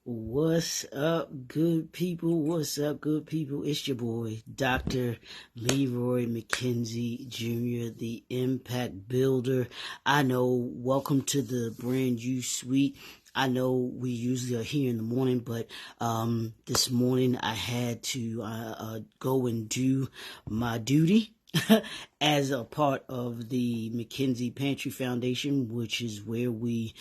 What's up, good people? What's up, good people? It's your boy, Dr. Leroy McKenzie Jr., the Impact Builder. I know, welcome to the brand new suite. I know we usually are here in the morning, but this morning I had to go and do my duty as a part of the McKenzie Pantry Foundation, which is where we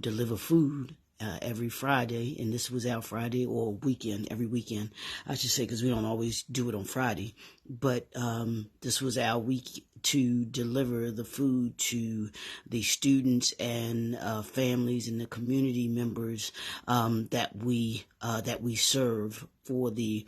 deliver food every Friday, and this was our Friday or weekend, every weekend, I should say, because we don't always do it on Friday. But this was our week to deliver the food to the students and families and the community members that we serve for the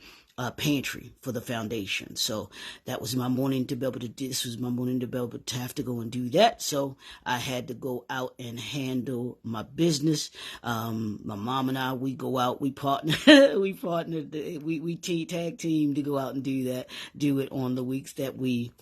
pantry for the foundation. So that was my morning to be able to do. This was my morning to be able to have to go and do that. So I had to go out and handle my business. My mom and I, we go out, we partner, we tag team to go out and do that. Do it on the weeks that we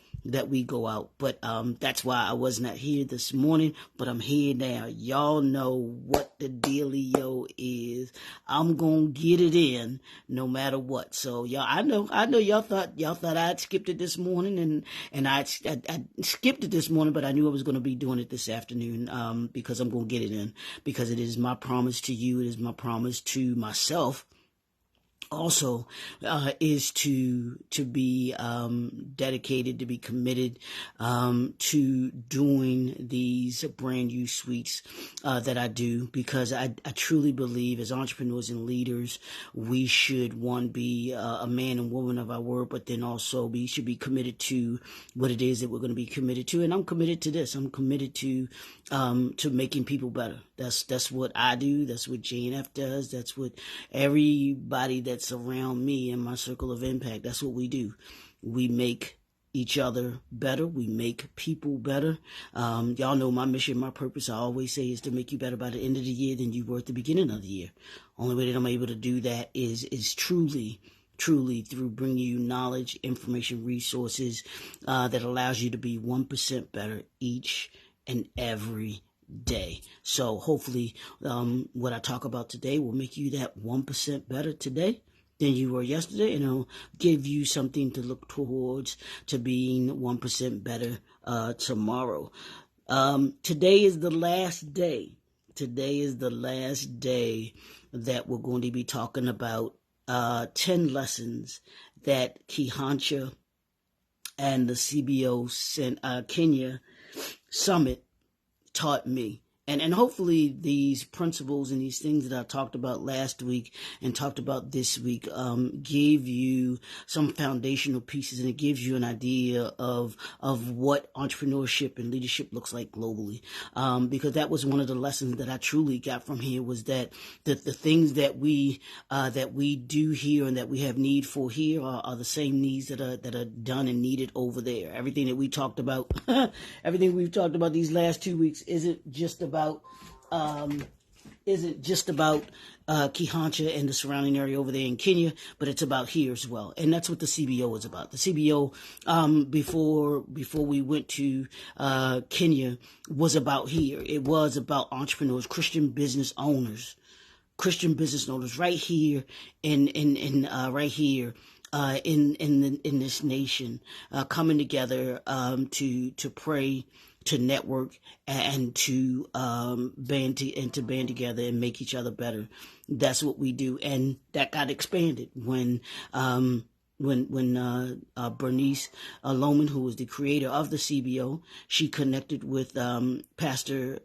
go out. But that's why I was not here this morning, but I'm here now. Y'all know what the dealio is. I'm gonna get it in no matter what. So y'all, I know y'all thought I'd skipped it this morning, and I skipped it this morning, but I knew I was gonna be doing it this afternoon because I'm gonna get it in, because it is my promise to you, it is my promise to myself also, is to be dedicated, to be committed to doing these brand new suites that I do, because I truly believe as entrepreneurs and leaders, we should, one, be a man and woman of our word, but then also we should be committed to what it is that we're going to be committed to. And I'm committed to this. I'm committed to making people better. That's what I do. That's what JNF does. That's what everybody that's around me in my circle of impact, that's what we do. We make each other better. We make people better. Y'all know my mission, my purpose, I always say, is to make you better by the end of the year than you were at the beginning of the year. Only way that I'm able to do that is truly through bringing you knowledge, information, resources that allows you to be 1% better each and every day. So hopefully what I talk about today will make you that 1% better today than you were yesterday, and it'll give you something to look towards to being 1% better tomorrow. Today is the last day. Today is the last day that we're going to be talking about 10 lessons that Kehancha and the CBO Kenya Summit taught me. And hopefully these principles and these things that I talked about last week and talked about this week gave you some foundational pieces, and it gives you an idea of what entrepreneurship and leadership looks like globally. Because that was one of the lessons that I truly got from here, was that the things that we do here and that we have need for here are the same needs that are done and needed over there. Everything that we talked about, everything we've talked about these last 2 weeks isn't just about Kehancha and the surrounding area over there in Kenya, but it's about here as well. And that's what the CBO is about. The CBO, before we went to Kenya, was about here. It was about entrepreneurs, Christian business owners right here in this nation, coming together to pray, to network, and to band together and make each other better. That's what we do, and that got expanded when Bernice Loman, who was the creator of the CBO, she connected with Pastor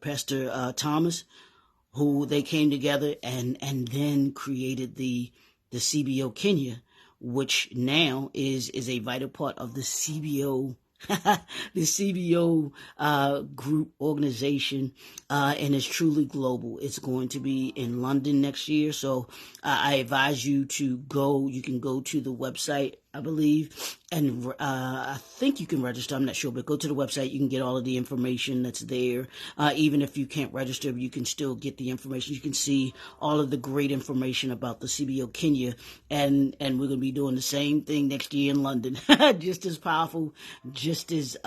Thomas, who they came together and then created the CBO Kenya, which now is a vital part of the CBO the CBO group organization, and it's truly global. It's going to be in London next year, so I advise you to go. You can go to the website. I believe. And I think you can register. I'm not sure, but go to the website. You can get all of the information that's there. Even if you can't register, you can still get the information. You can see all of the great information about the CBO Kenya. And we're going to be doing the same thing next year in London. Just as powerful, just as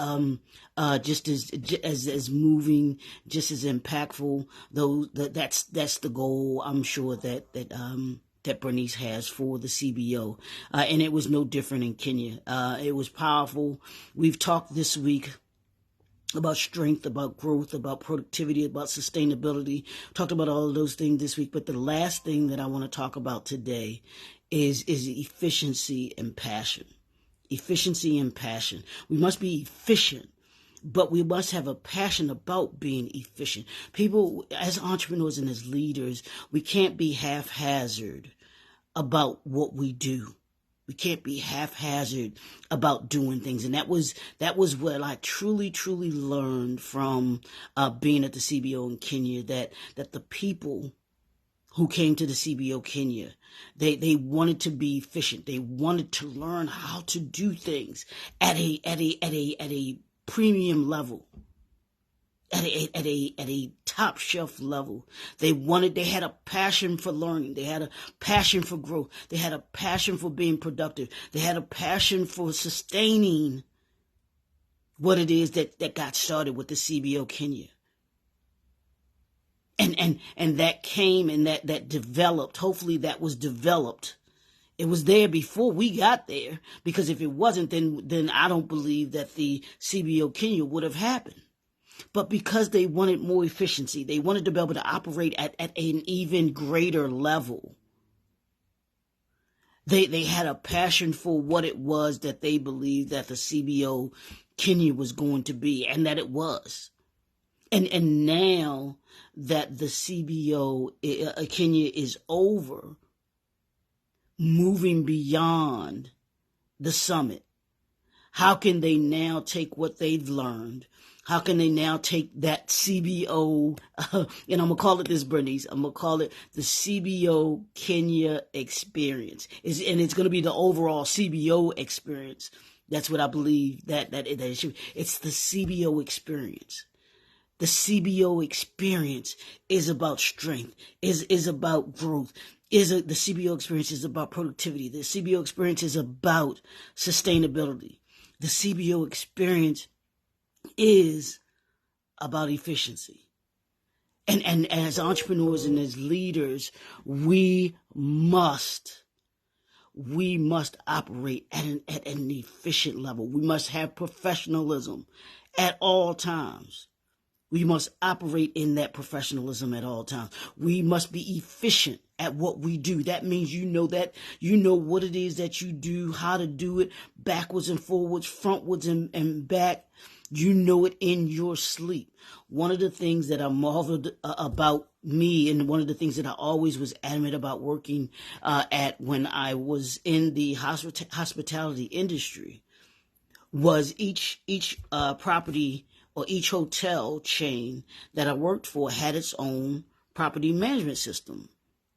moving, just as impactful. Though that's the goal. I'm sure that Bernice has for the CBO. And it was no different in Kenya. It was powerful. We've talked this week about strength, about growth, about productivity, about sustainability. Talked about all of those things this week. But the last thing that I want to talk about today is efficiency and passion. Efficiency and passion. We must be efficient, but we must have a passion about being efficient. People, as entrepreneurs and as leaders, we can't be haphazard about what we do. We can't be haphazard about doing things. And that was what I truly learned from being at the CBO in Kenya, that the people who came to the CBO Kenya, they wanted to be efficient. They wanted to learn how to do things at a premium level, at a top shelf level. They had a passion for learning. They had a passion for growth. They had a passion for being productive. They had a passion for sustaining what it is that got started with the CBO Kenya. And that came and that developed. Hopefully that was developed. It was there before we got there, because if it wasn't, then I don't believe that the CBO Kenya would have happened. But because they wanted more efficiency, they wanted to be able to operate at an even greater level. They had a passion for what it was that they believed that the CBO Kenya was going to be, and that it was. And now that the CBO Kenya is over, moving beyond the summit, how can they now take what they've learned? How can they now take that CBO, and I'm going to call it this, Bernice, I'm going to call it the CBO Kenya experience. And it's going to be the overall CBO experience. That's what I believe that it should be. It's the CBO experience. The CBO experience is about strength, is about growth. The CBO experience is about productivity. The CBO experience is about sustainability. The CBO experience is about efficiency. And as entrepreneurs and as leaders, we must operate at an efficient level. We must have professionalism at all times. We must operate in that professionalism at all times. We must be efficient at what we do. That means you know what it is that you do, how to do it, backwards and forwards, frontwards and back. You know it in your sleep. One of the things that I marveled about me, and one of the things that I always was adamant about working at when I was in the hospitality industry, was each property or each hotel chain that I worked for had its own property management system.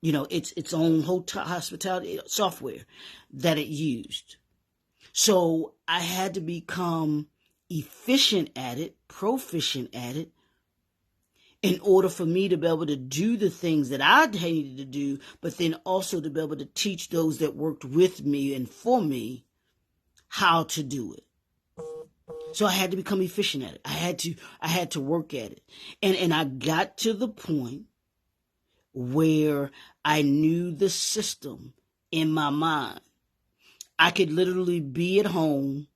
You know, its own hotel hospitality software that it used. So I had to become efficient at it, proficient at it, in order for me to be able to do the things that I needed to do, but then also to be able to teach those that worked with me and for me how to do it. So I had to become efficient at it. I had to work at it. And I got to the point where I knew the system in my mind. I could literally be at home,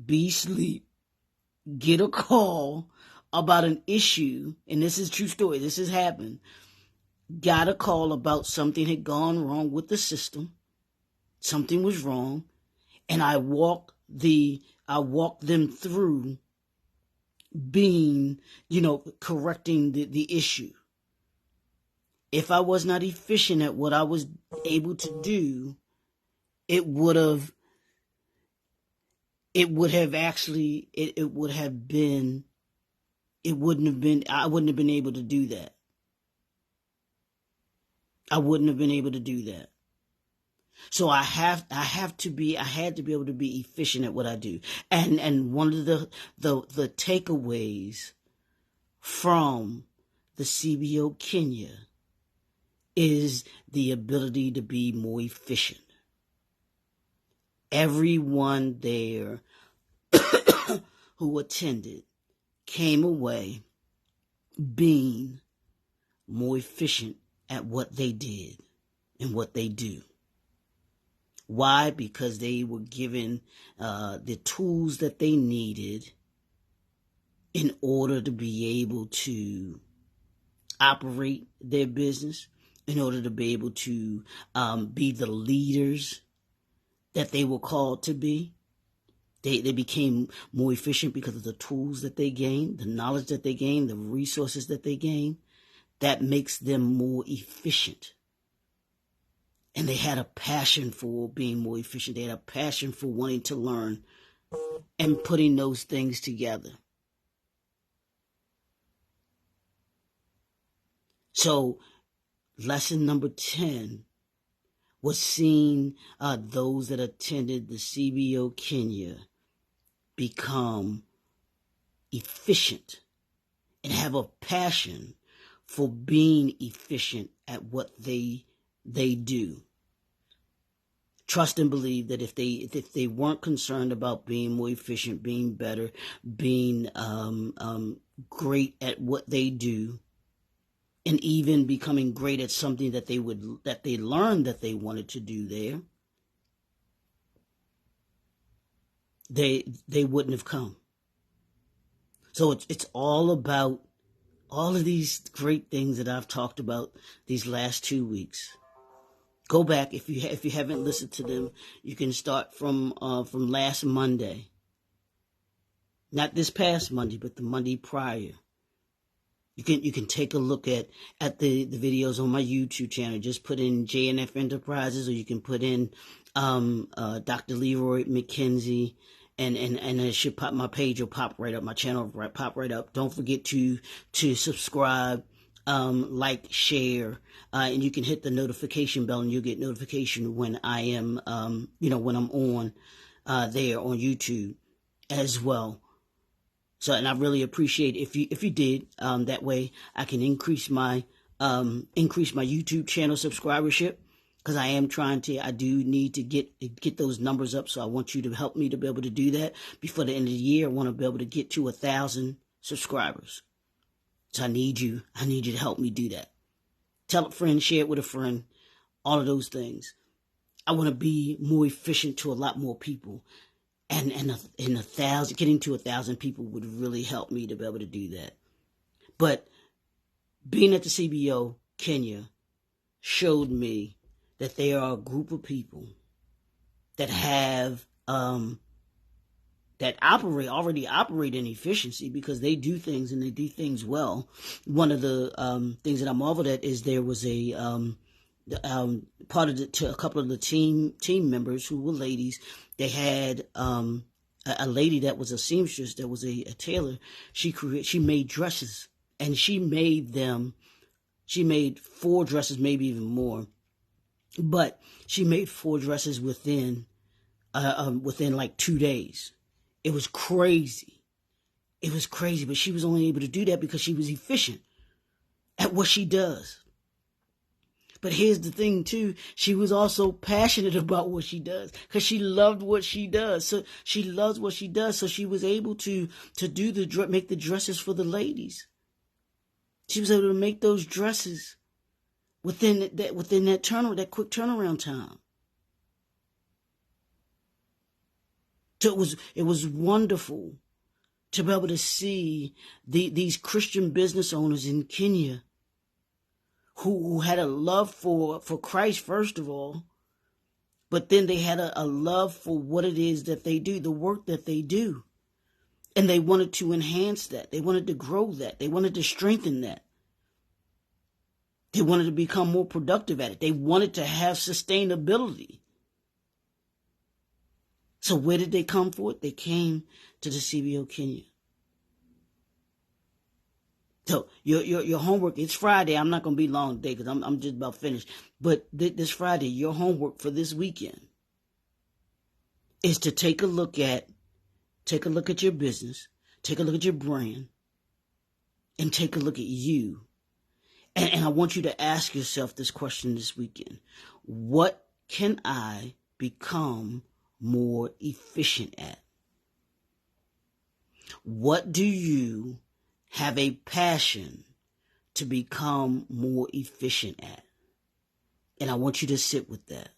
be asleep, get a call about an issue, and this is a true story, this has happened, got a call about something had gone wrong with the system, something was wrong, and I walked them through being, correcting the issue. If I was not efficient at what I was able to do, I wouldn't have been able to do that. I wouldn't have been able to do that. So I had to be able to be efficient at what I do. And one of the takeaways from the CBO Kenya is the ability to be more efficient. Everyone there who attended came away being more efficient at what they did and what they do. Why? Because they were given the tools that they needed in order to be able to operate their business, in order to be able to be the leaders that they were called to be. They became more efficient because of the tools that they gained, the knowledge that they gained, the resources that they gained. That makes them more efficient. And they had a passion for being more efficient. They had a passion for wanting to learn and putting those things together. So lesson number 10 was seeing those that attended the CBO Kenya become efficient and have a passion for being efficient at what they do. Trust and believe that if they weren't concerned about being more efficient, being better, being great at what they do, and even becoming great at something that they learned that they wanted to do there, they wouldn't have come. So it's all about all of these great things that I've talked about these last 2 weeks. Go back if you haven't listened to them. You can start from last Monday, not this past Monday, but the Monday prior. You can take a look at the videos on my YouTube channel. Just put in JNF Enterprises, or you can put in Dr. Leroy McKenzie, and it should pop. My page will pop right up. My channel will pop right up. Don't forget to subscribe, like, share, and you can hit the notification bell, and you'll get notification when I am when I'm on there on YouTube as well. So, and I really appreciate if you did. That way I can increase my YouTube channel subscribership, because I do need to get those numbers up. So I want you to help me to be able to do that before the end of the year. I want to be able to get to 1,000 subscribers. So I need you to help me do that. Tell a friend, share it with a friend, all of those things. I want to be more efficient to a lot more people. And 1,000, getting to 1,000 people would really help me to be able to do that. But being at the CBO Kenya showed me that there are a group of people that have that already operate in efficiency, because they do things and they do things well. One of the things that I marveled at is there was a part of a couple of the team members who were ladies. They had a lady that was a seamstress, that was a tailor. She made dresses, and she made 4 dresses, maybe even more. But she made 4 dresses within like 2 days. It was crazy. But she was only able to do that because she was efficient at what she does. But here's the thing too, she was also passionate about what she does, because she loved what she does. So she loves what she does. So she was able to make the dresses for the ladies. She was able to make those dresses within that quick turnaround time. So it was wonderful to be able to see these Christian business owners in Kenya who had a love for Christ, first of all, but then they had a love for what it is that they do, the work that they do. And they wanted to enhance that. They wanted to grow that. They wanted to strengthen that. They wanted to become more productive at it. They wanted to have sustainability. So where did they come for it? They came to the CBO Kenya. So your homework, it's Friday. I'm not going to be long today because I'm just about finished. But this Friday, your homework for this weekend is to take a look at your business, take a look at your brand, and take a look at you. And I want you to ask yourself this question this weekend. What can I become more efficient at? What do you have a passion to become more efficient at? And I want you to sit with that.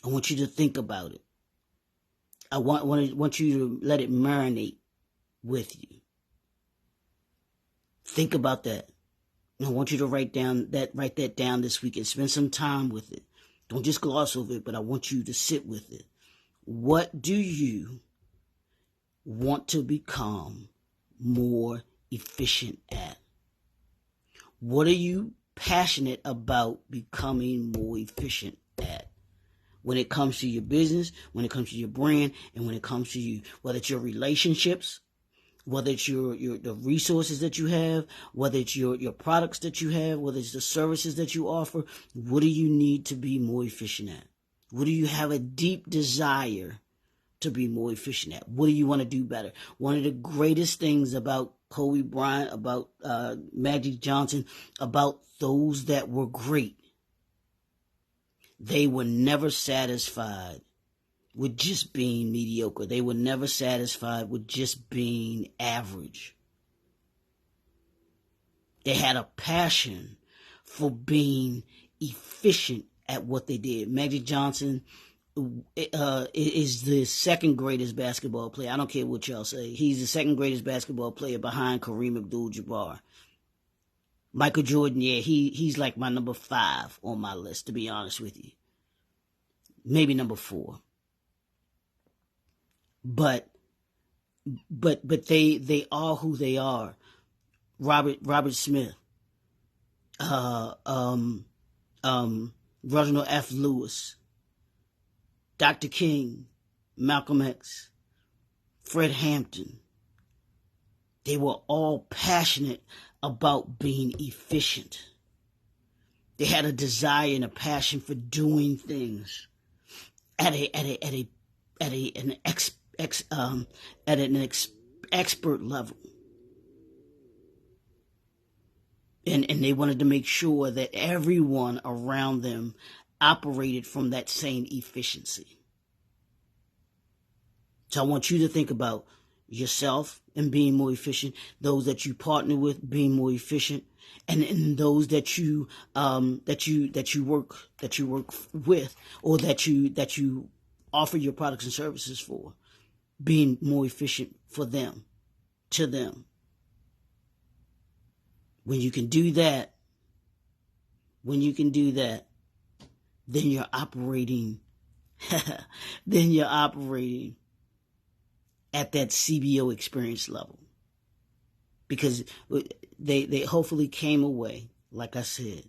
I want you to think about it. I want you to let it marinate with you. Think about that. And I want you to write that down this week and spend some time with it. Don't just gloss over it, but I want you to sit with it. What do you want to become more efficient at? What are you passionate about becoming more efficient at? When it comes to your business, when it comes to your brand, and when it comes to you, whether it's your relationships, whether it's the resources that you have, whether it's your products that you have, whether it's the services that you offer, what do you need to be more efficient at? What do you have a deep desire to be more efficient at? What do you want to do better? One of the greatest things about Kobe Bryant, about Magic Johnson, about those that were great, they were never satisfied with just being mediocre. They were never satisfied with just being average. They had a passion for being efficient at what they did. Magic Johnson is the second greatest basketball player. I don't care what y'all say. He's the second greatest basketball player behind Kareem Abdul-Jabbar. Michael Jordan, yeah, he's like my number 5 on my list, to be honest with you. Maybe number 4. But they are who they are. Robert Smith, Reginald F. Lewis, Dr. King, Malcolm X, Fred Hampton. They were all passionate about being efficient. They had a desire and a passion for doing things at an expert level. And they wanted to make sure that everyone around them operated from that same efficiency. So I want you to think about yourself and being more efficient, those that you partner with being more efficient, and those that you work with, or that you offer your products and services for, being more efficient for them, to them. When you can do that, then you're operating at that CBO experience level. Because they hopefully came away, like I said,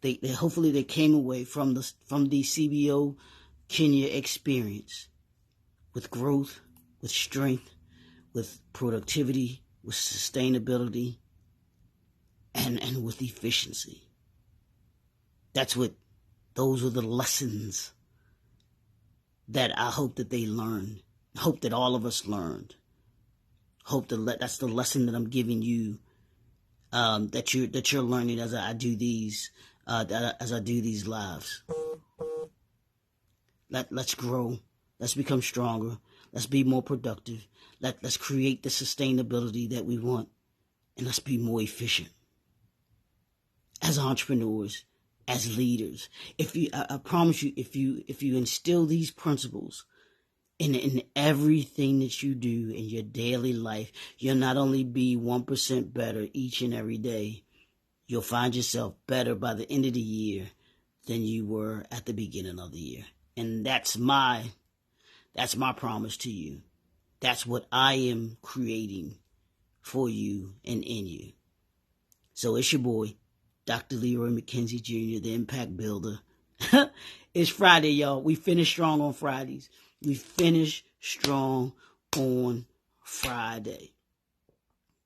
they came away from the CBO Kenya experience with growth, with strength, with productivity, with sustainability, and with efficiency. Those were the lessons that I hope that they learned. Hope that all of us learned. Hope that's the lesson that I'm giving you, that you're learning as I do these lives. Let's grow. Let's become stronger. Let's be more productive. Let's create the sustainability that we want, and let's be more efficient as entrepreneurs, as leaders. I promise you, if you instill these principles in everything that you do in your daily life, you'll not only be 1% better each and every day, you'll find yourself better by the end of the year than you were at the beginning of the year. And that's my promise to you. That's what I am creating for you and in you. So it's your boy, Dr. Leroy McKenzie Jr., the Impact Builder. It's Friday, y'all. We finish strong on Fridays. We finish strong on Friday.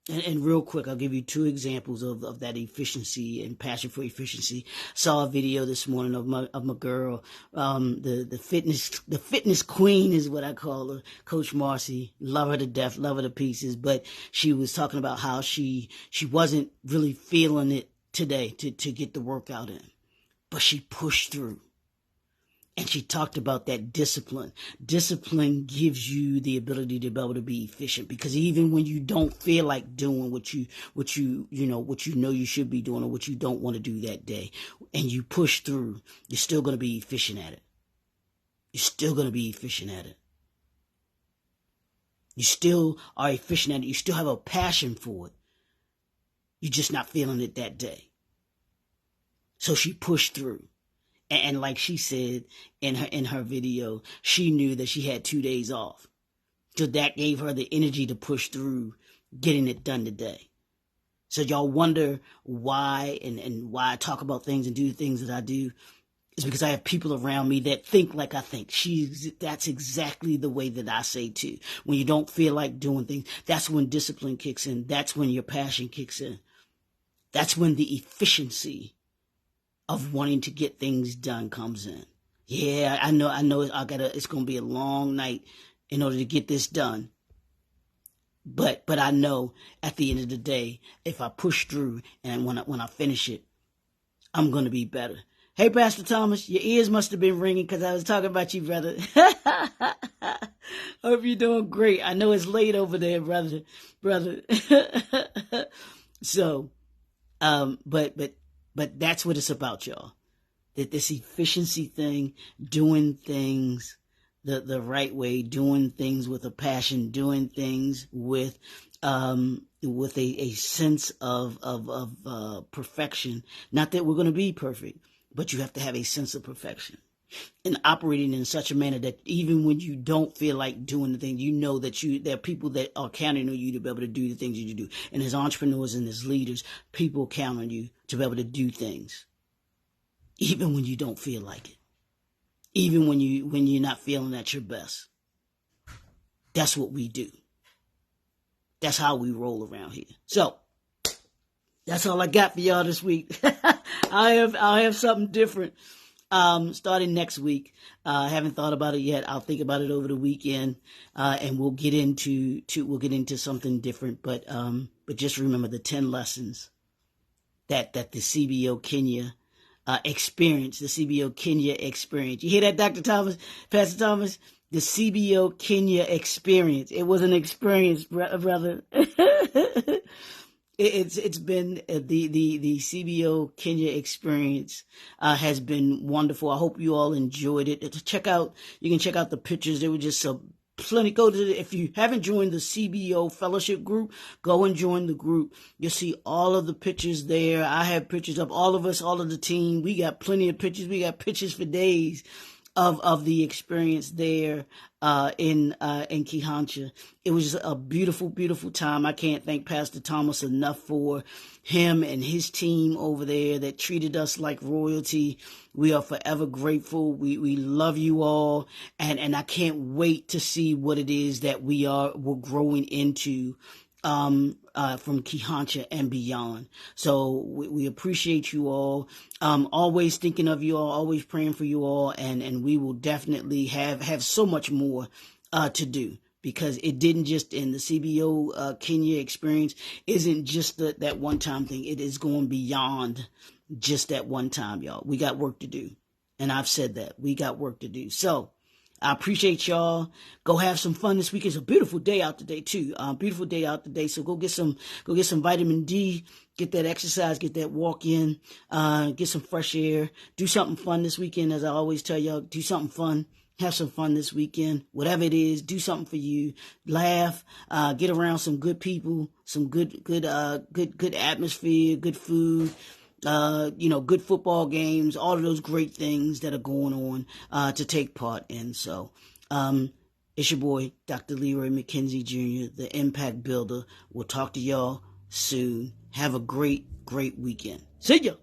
And real quick, I'll give you 2 examples of that efficiency and passion for efficiency. Saw a video this morning of my girl, the fitness queen is what I call her, Coach Marcy. Love her to death, love her to pieces. But she was talking about how she wasn't really feeling it today to get the workout in, but she pushed through. And she talked about that discipline. Discipline gives you the ability to be able to be efficient, because even when you don't feel like doing what you know you should be doing, or what you don't want to do that day, and you push through, you're still going to be efficient at it. You're still going to be efficient at it. You still are efficient at it. You still have a passion for it. You're just not feeling it that day. So she pushed through. And like she said in her video, she knew that she had 2 days off. So that gave her the energy to push through getting it done today. So y'all wonder why and why I talk about things and do things that I do. It's because I have people around me that think like I think. That's exactly the way that I say too. When you don't feel like doing things, that's when discipline kicks in. That's when your passion kicks in. That's when the efficiency of wanting to get things done comes in. Yeah, I know. It's going to be a long night in order to get this done. But I know at the end of the day, if I push through and when I finish it, I'm going to be better. Hey, Pastor Thomas, your ears must have been ringing because I was talking about you, brother. Hope you're doing great. I know it's late over there, brother. So, but that's what it's about, y'all. That this efficiency thing, doing things the right way, doing things with a passion, doing things with a sense of perfection. Not that we're going to be perfect, but you have to have a sense of perfection. And operating in such a manner that even when you don't feel like doing the thing, you know that there are people that are counting on you to be able to do the things you do. And as entrepreneurs and as leaders, people count on you to be able to do things, even when you don't feel like it, even when you're not feeling at your best. That's what we do. That's how we roll around here. So that's all I got for y'all this week. I'll have something different. Starting next week. I haven't thought about it yet. I'll think about it over the weekend, and we'll get into something different. But just remember the 10 lessons that the CBO Kenya experience. The CBO Kenya experience. You hear that, Dr. Thomas, Pastor Thomas? The CBO Kenya experience. It was an experience, brother. It's been the CBO Kenya experience has been wonderful. I hope you all enjoyed it. You can check out the pictures. They were just plenty. If you haven't joined the CBO fellowship group, go and join the group. You'll see all of the pictures there. I have pictures of all of us, all of the team. We got plenty of pictures. We got pictures for days of the experience there in Kehancha. It was just a beautiful, beautiful time. I can't thank Pastor Thomas enough for him and his team over there that treated us like royalty. We are forever grateful. We love you all, and I can't wait to see what it is that we're growing into from Kehancha and beyond. So we appreciate you all. Always thinking of you all, always praying for you all, and we will definitely have so much more to do, because it didn't just end. The CBO Kenya experience isn't just that one-time thing. It is going beyond just that one time, y'all. We got work to do. And I've said that. We got work to do. So I appreciate y'all. Go have some fun this week. It's a beautiful day out today too. Beautiful day out today. So go get some vitamin D, get that exercise, get that walk in, get some fresh air, do something fun this weekend. As I always tell y'all, do something fun. Have some fun this weekend. Whatever it is, do something for you. Laugh, get around some good people, some good atmosphere, good food. Good football games, all of those great things that are going on to take part in. So it's your boy, Dr. Leroy McKenzie Jr., the Impact Builder. We'll talk to y'all soon. Have a great, great weekend. See ya.